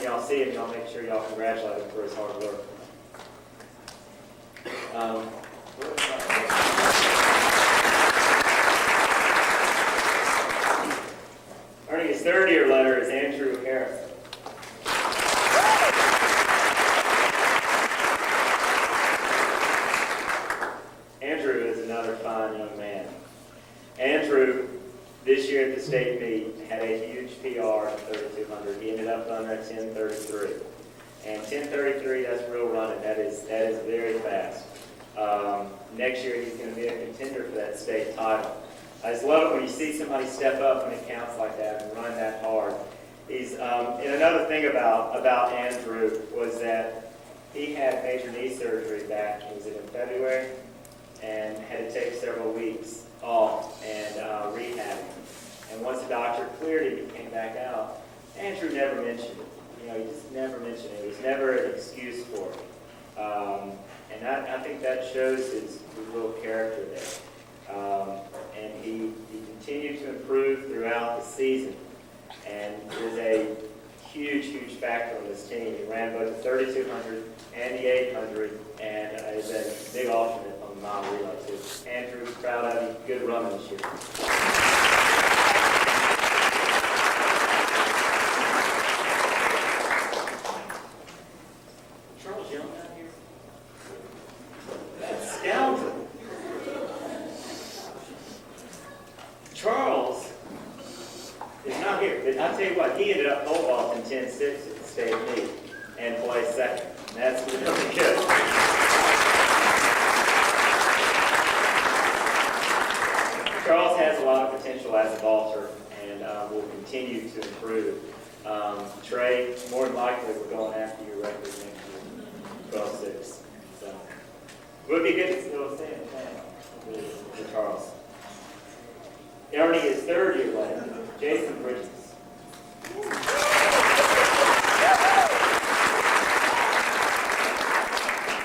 y'all see him, y'all make sure y'all congratulate him for his hard work. Earning his third-year letter is Andrew Harris. Andrew is another fine young man. Andrew, this year at the state meet, had a huge PR at 3,200. He ended up running at 10:33. And 10:33, that's real running. That is very fast. Next year, he's going to be a contender for that state title. I just love it when you see somebody step up when it counts like that and run that hard. He's and another thing about Andrew was that he had major knee surgery back, was it in February, and had to take several weeks off and rehab. And once the doctor cleared him, he came back out. Andrew never mentioned it. You know, he just never mentioned it. It was never an excuse for it. And I think that shows his real character there. And he continued to improve throughout the season and is a huge, huge factor on this team. He ran both the 3,200 and the 800 and is a big alternate on the mile relay too. Andrew, proud of you. Good run this year. Charles Young out here? That scoundrel. Charles is not here. I'll tell you what, he ended up pole vaulting 10.6 at the state meet and placed second. And that's really good. Charles has a lot of potential as a vaulter and will continue to improve. Trey, more than likely, we're going after your record next year, 12.6. So it would be good to still stay in the plan with Charles. Earning his third-year letter, Jason Bridges.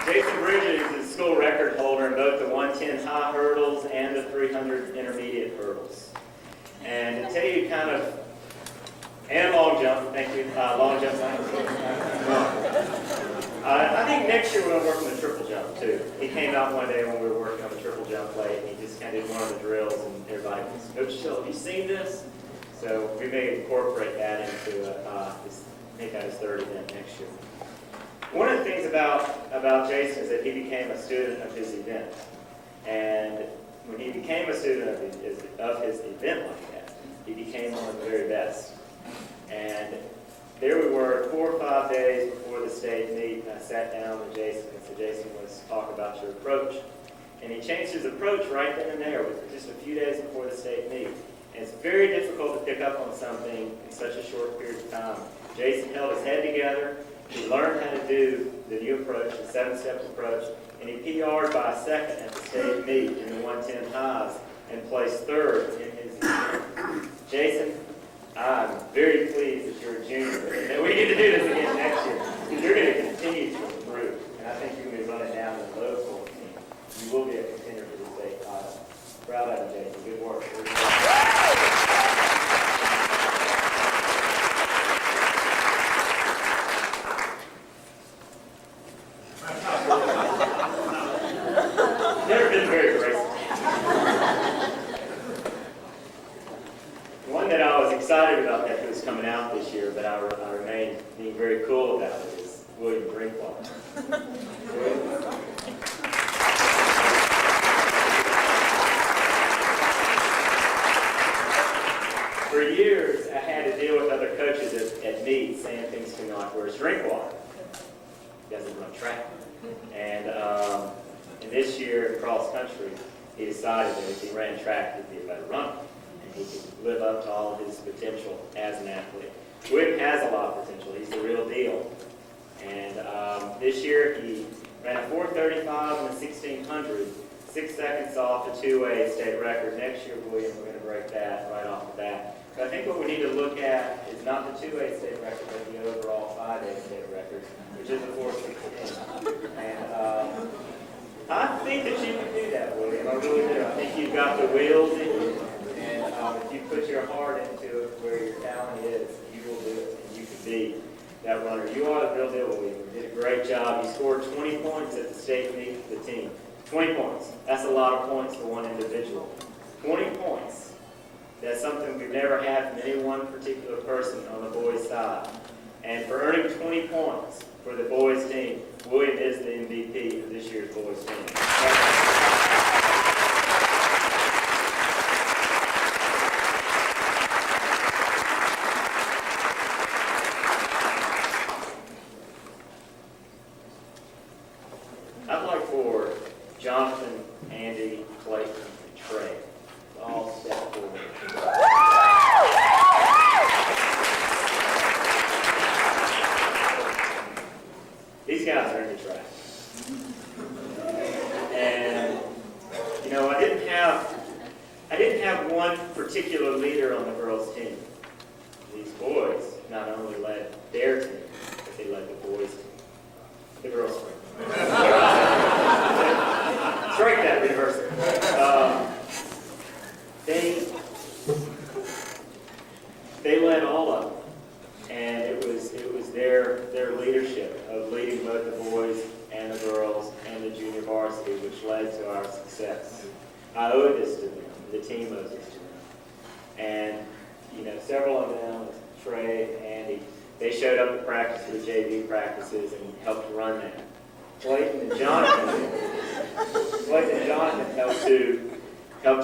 Jason Bridges is school record holder in both the 110 high hurdles and the 300 intermediate hurdles. And to tell you kind of, and long jump, thank you, long jump. I think next year we're going to work on the triple jump too. He came out one day when we were working on the triple jump late, and he just kind of did one of the drills, and everybody was, Coach Chill, have you seen this? So we may incorporate that into make that his third event next year. One of the things about Jason is that he became a student of his event. And when he became a student of his event like that, he became one of the very best. And there we were 4 or 5 days before the state meet, and I sat down with Jason and said, Jason, let's talk about your approach. And he changed his approach right then and there, with just a few days before the state meet. And it's very difficult to pick up on something in such a short period of time. Jason held his head together. He learned how to do the new approach, the 7-step approach, and he PR'd by a second at the state meet in the 110 highs and placed third in his event. Jason, I'm very pleased that you're a junior and that we get to do this again next year, because you're going to continue to improve. And I think you're going to be running down in the low 14. You will be a contender for the state title. Proud of you, Jason. Good work. Never been very graceful. One that I was excited about that was coming out this year, but I remain being very cool about it, is William Drinkwater. For years, I had to deal with other coaches at meets saying things to me like, where's Drinkwater? He doesn't run track. And this year in cross country, he decided that if he ran track, he'd be a better runner. And he could live up to all of his potential as an athlete. William has a lot of potential. He's the real deal. And this year, he ran a 4:35 in the 1600, 6 seconds off the two-way state record. Next year, William, we're going to break that right off the bat. But I think what we need to look at is not the two-way state record, but the overall 5-day state record, which is the 4:16. And I think that you can do that, William. I really do. I think you've got the wheels in you. And if you put your heart into it where your talent is, you will do it. And you can be that runner. You are the real deal, William. You did a great job. You scored 20 points at the state meet for the team. 20 points. That's a lot of points for one individual. 20 points. That's something we've never had from any one particular person on the boys' side. And for earning 20 points for the boys' team, William is the MVP of this year's boys' team. I'd like for Jonathan, Andy, Clayton, and Trey to all step forward. These guys are in the track. And, you know, I didn't have one particular leader on the girls' team. These boys not only led their team, but they led the boys' team. The girls' team. Strike that, reverse it. They led all of them, and it was their leadership of leading both the boys and the girls and the junior varsity, which led to our success. I owe this to them. The team owes this to them. And you know, several of them, Trey, Andy, they showed up at practice for the JV practices and helped run that. Clayton and Jonathan helped to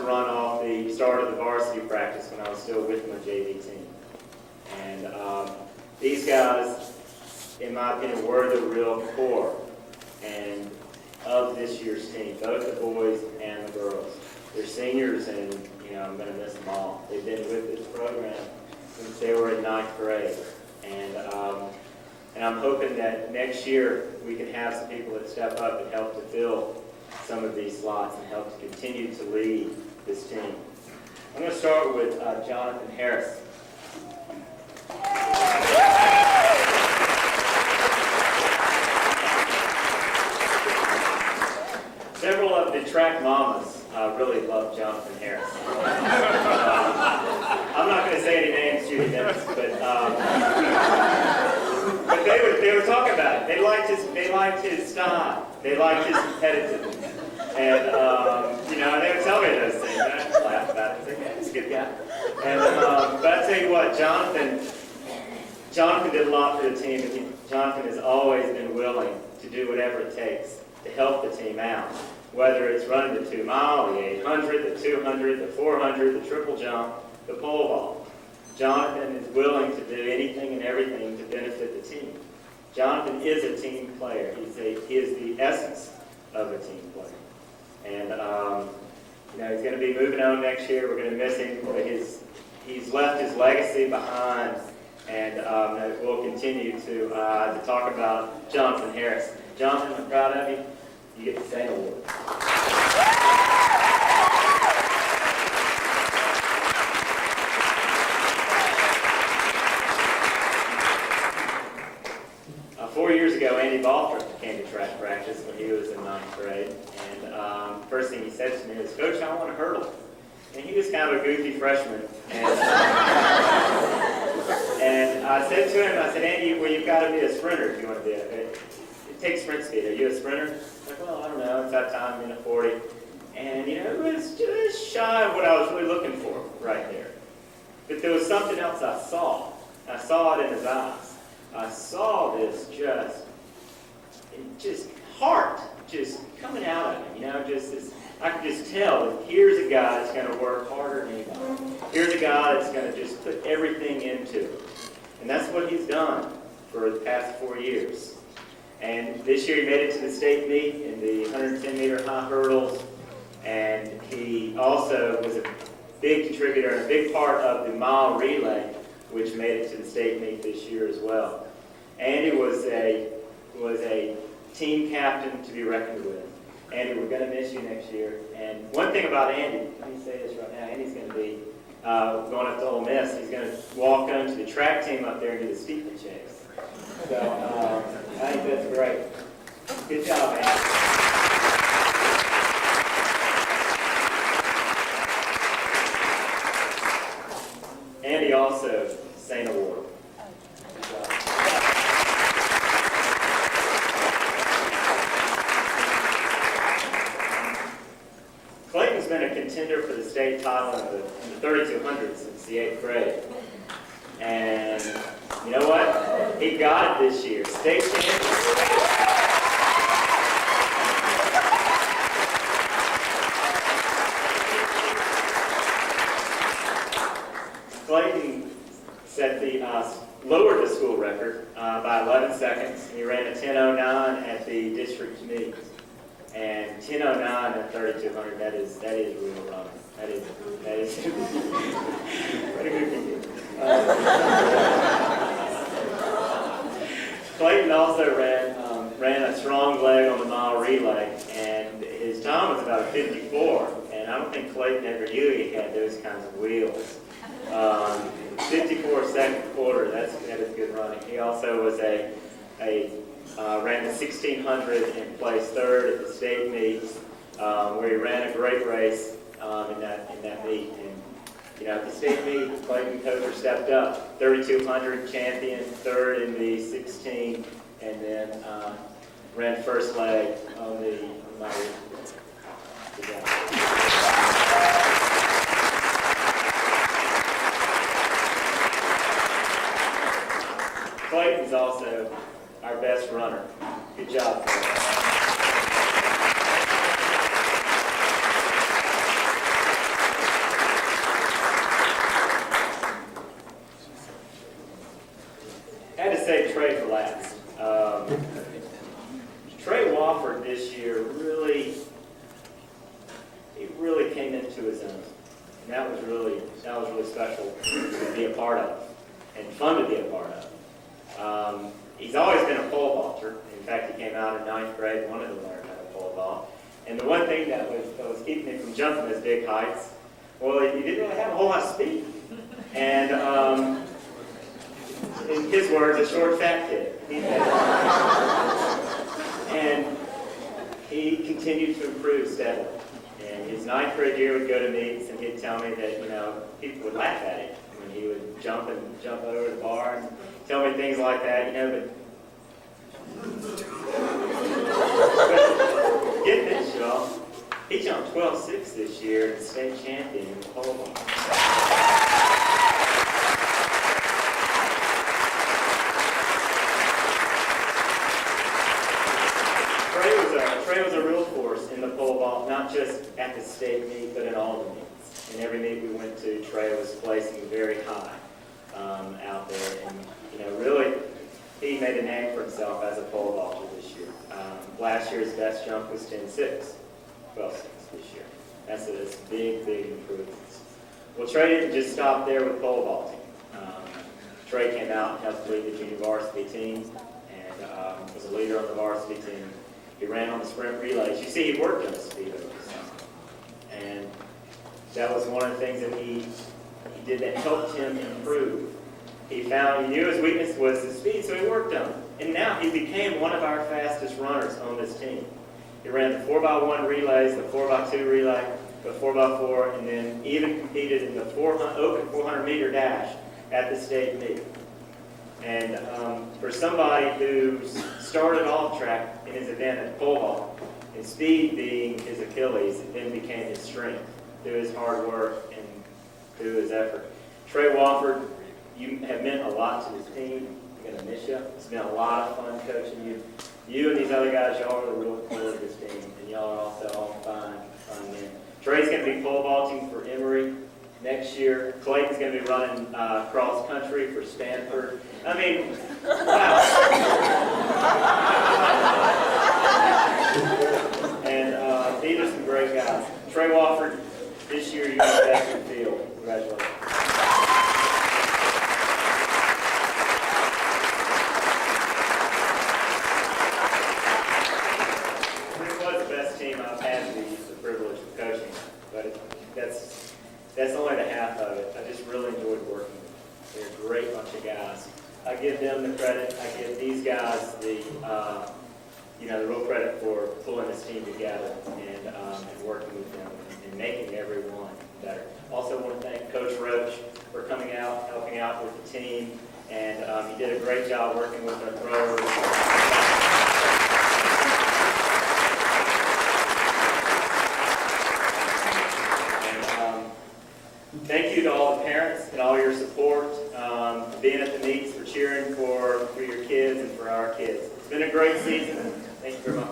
run off the start of the varsity practice when I was still with my JV team. And these guys, in my opinion, were the real core and of this year's team, both the boys and the girls. They're seniors, and you know, I'm going to miss them all. They've been with this program since they were in 9th grade. And I'm hoping that next year we can have some people that step up and help to fill some of these slots and help to continue to lead this team. I'm going to start with Jonathan Harris. Several of the track mamas really love Jonathan Harris. I'm not going to say any names, Judy Dennis, but they were talking about it. They liked his style. They liked his competitiveness. And you know, they would tell me those things. And I'd laugh about it. Say, yeah, he's a good guy. And but I tell you what, Jonathan did a lot for the team. And Jonathan has always been willing to do whatever it takes to help the team out. Whether it's running the 2 mile, the 800, the 200, the 400, the triple jump, the pole vault. Jonathan is willing to do anything and everything to benefit the team. Jonathan is a team player. He is the essence of a team player. And you know, he's going to be moving on next year. We're going to miss him, but he's left his legacy behind, and we'll continue to talk about Jonathan Harris. Jonathan, I'm proud of you. You get the same award. 4 years ago, Andy Baltrup came to track practice when he was in 9th grade, and first thing he said to me was, "Coach, I want to hurdle." And he was kind of a goofy freshman, and I said to him, I said, "Andy, well, you've got to be a sprinter if you want to be it takes sprint speed. Are you a sprinter?" He's like, "Well, I don't know. It's that time in a 40." And, you know, it was just shy of what I was really looking for right there. But there was something else I saw. I saw it in his eyes. I saw this just heart just coming out of him, you know, just this, I could just tell that here's a guy that's going to work harder than anybody. Here's a guy that's going to just put everything into it. And that's what he's done for the past 4 years. And this year he made it to the state meet in the 110-meter high hurdles. And he also was a big contributor and a big part of the mile relay, which made it to the state meet this year as well. Andy was a team captain to be reckoned with. Andy, we're going to miss you next year. And one thing about Andy, let me say this right now, Andy's going to be going up to Ole Miss. He's going to walk on to the track team up there and do the steeplechase. So I think that's great. Good job, Andy. Andy also St. Award. Good job. state title in the 3200 since the 8th grade. And you know what? He got it this year. State champion. Clayton set lowered the school record by 11 seconds. He ran a 10:09 at the district meet. And 10:09 at 3200, that is real running. That is pretty good. Clayton also ran a strong leg on the mile relay, and his time was about a 54. And I don't think Clayton ever knew he had those kinds of wheels. 54 second quarter, that is good running. He also was ran the 1600 and placed third at the state meets, where he ran a great race in that meet. And at the state meet, Clayton Kocher stepped up, 3200 champion, third in the 16, and then ran first leg on the Clayton's also our best runner. Good job, Clayton. I had to save Trey for last. Trey Wofford this year really came into his own. And that was really special to be a part of and fun to be a part of. He's always been a pole vaulter. In fact, he came out in 9th grade, wanted to learn how to pole vault. And the one thing that was keeping him from jumping those big heights, well, he didn't really have a whole lot of speed. And in his words, a short, fat kid. And he continued to improve steadily. And his 9th grade year would go to meets, and he'd tell me that, people would laugh at him when he would jump over the bar and tell me things like that, but get this, y'all. He jumped 12.6 this year and state champion in the pole vault. Trey was a real force in the pole vault, not just at the state meet, but in all the meets. In every meet we went to, Trey was placing very high out there. And, really, he made a name for himself as a pole vaulter this year. Last year's best jump was 10.6, 12.6 this year. That's big improvements. Well, Trey didn't just stop there with pole vaulting. Trey came out and helped lead the junior varsity team and was a leader on the varsity team. He ran on the sprint relays. You see, he worked on his speed over the summer. And that was one of the things that he did that helped him improve. He knew his weakness was his speed, so he worked on it. And now he became one of our fastest runners on this team. He ran the 4x1 relays, the 4x2 relay, the 4x4, and then even competed in the open 400-meter dash at the state meet. And for somebody who started off track in his event at pole vault, and speed being his Achilles, it then became his strength through his hard work and through his effort. Trey Wofford, you have meant a lot to this team. We're going to miss you. It's been a lot of fun coaching you. You and these other guys, y'all are the real core of this team, and y'all are also all fine men. Trey's going to be pole vaulting for Emory next year. Clayton's going to be running cross country for Stanford. I mean, wow. And these are some great guys. Trey Wofford, this year you're the best in the field. Congratulations. This was the best team I've had the privilege of coaching, but that's only the half of it. I just really enjoyed working with them. They're a great bunch of guys. I give them the credit. I give these guys the real credit for pulling this team together and working with them and making everyone better. Also want to thank Coach Roach for coming out, helping out with the team, and he did a great job working with our throwers. Thank you to all the parents and all your support, for being at the meets, for cheering for your kids and for our kids. It's been a great season. Thank you very much.